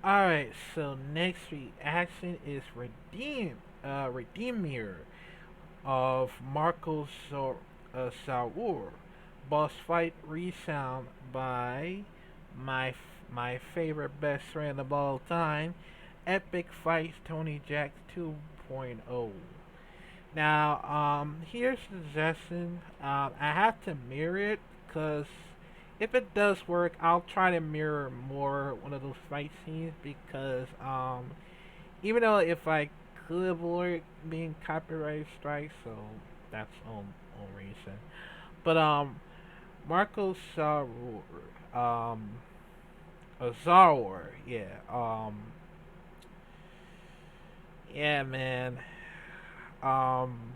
Alright, so next week action is Redeemer of Marko Zaror. Boss fight resound by my favorite best friend of all time, Epic Fights Tony Jack 2.0. Now, here's the suggestion. I have to mirror it because if it does work, I'll try to mirror more one of those fight scenes because even though if I could avoid being copyright strike, so that's on reason. But Marco Zaror, yeah, yeah, man. Um,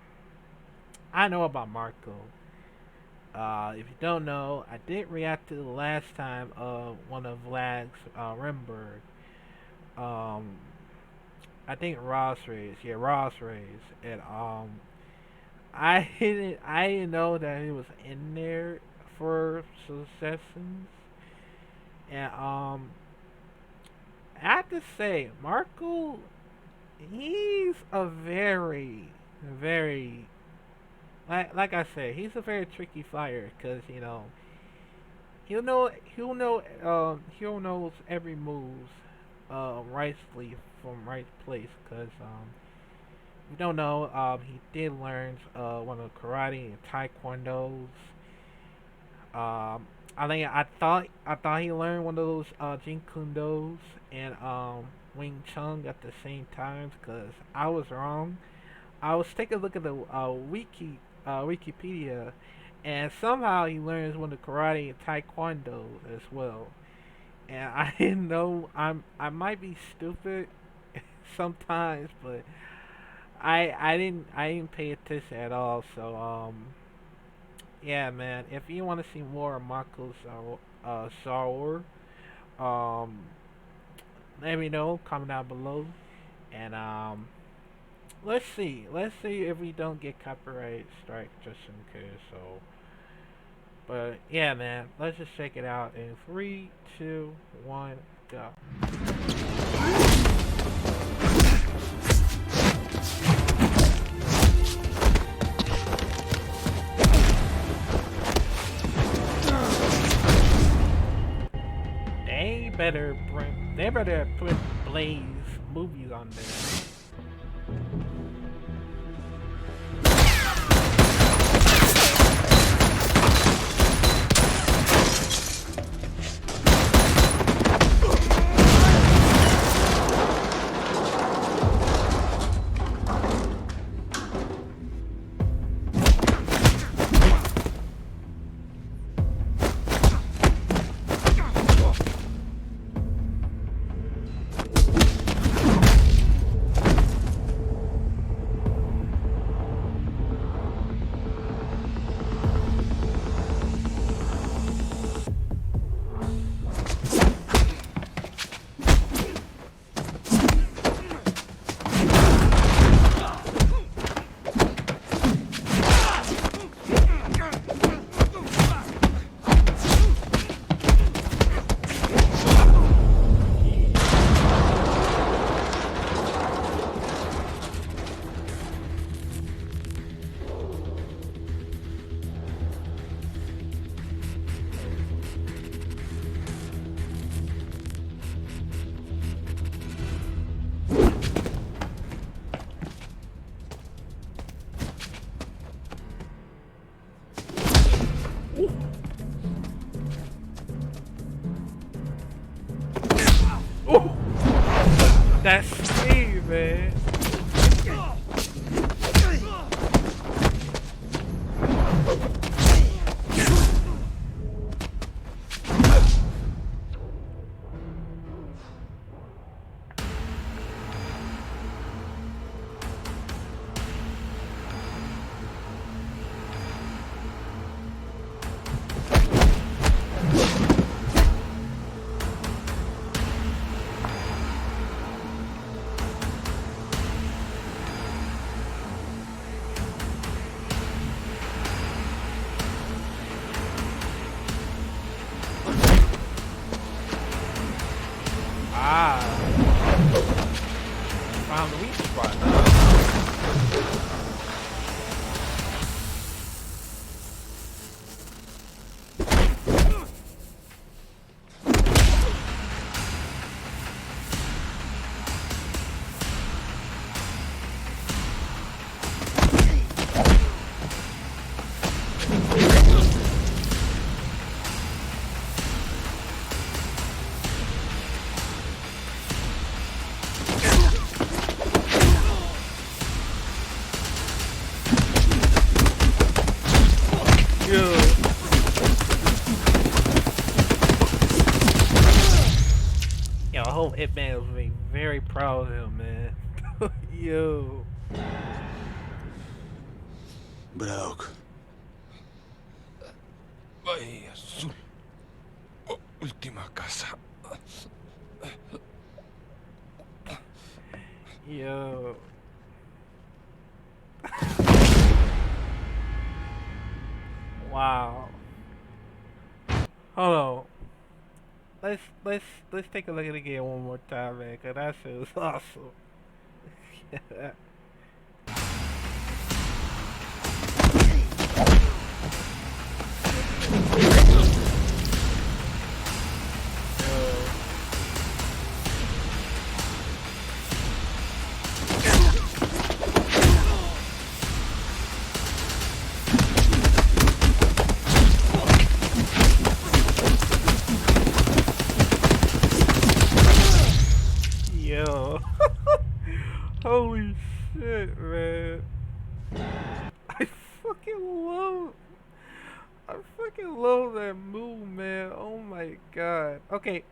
I know about Marco. If you don't know, I did react to the last time of one of Vlad's Rimberg. Um, I think Ross Rays, yeah, Ross Rays, and I didn't know that he was in there for successions, and I have to say, Marco, he's a very like I said, he's a very tricky fighter because he'll knows every move rightly from right place because you don't know he did learn one of karate and taekwondo's. I thought he learned one of those Jeet Kune Dos and Wing Chun at the same time because I was wrong. I was taking a look at the Wikipedia, and somehow he learns one of karate and taekwondo as well. And I didn't know I might be stupid sometimes, but I didn't pay attention at all. So yeah, man. If you want to see more of Marco's Zaror, um let me know. Comment down below, and let's see if we don't get copyright strike just in case. So, but yeah, man, let's just check it out in three, two, one, go. They better put Blaze movies on there. Ooh, that's me, man. Found the weak spot now. Yo. Yo, I hope Hitman was being very proud of him, man. Yo. Brauk. Bahía Azul. Última casa. Yo. Wow. Hold on. Let's take a look at it again one more time, man, cause that shit was awesome. Yo. Holy shit, man. I fucking love I fucking love that move, man. Oh my god. Okay,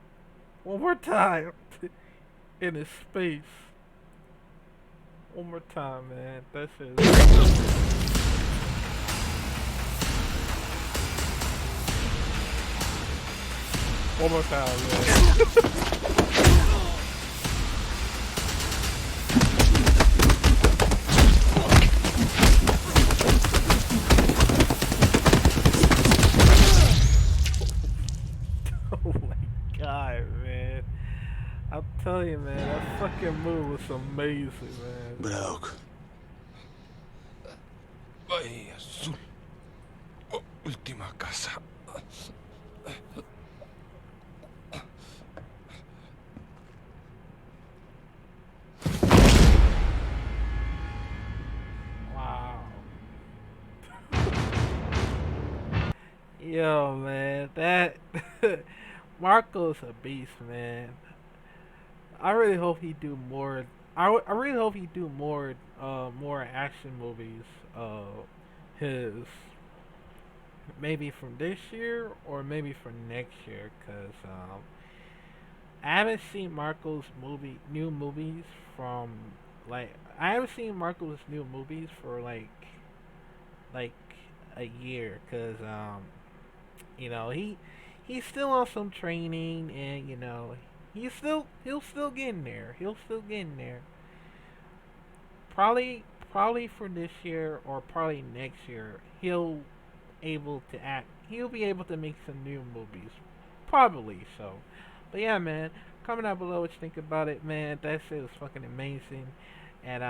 one more time. In his space. One more time, man. That shit is one more time, man. Oh my god, man. I'll tell you, man, that fucking move was amazing, man. Brauk. Bahía Azul. Última casa. Wow. Yo, man, that Marco's a beast, man. I really hope he do more. I really hope he do more action movies. His maybe from this year or maybe for next year, cause I haven't seen Marco's new movies from like I haven't seen Marco's new movies for like a year, cause he's still on some training, and he'll still get in there. He'll still get in there. Probably for this year or probably next year, he'll be able to make some new movies. Probably so. But yeah, man, comment down below what you think about it, man. That shit was fucking amazing. And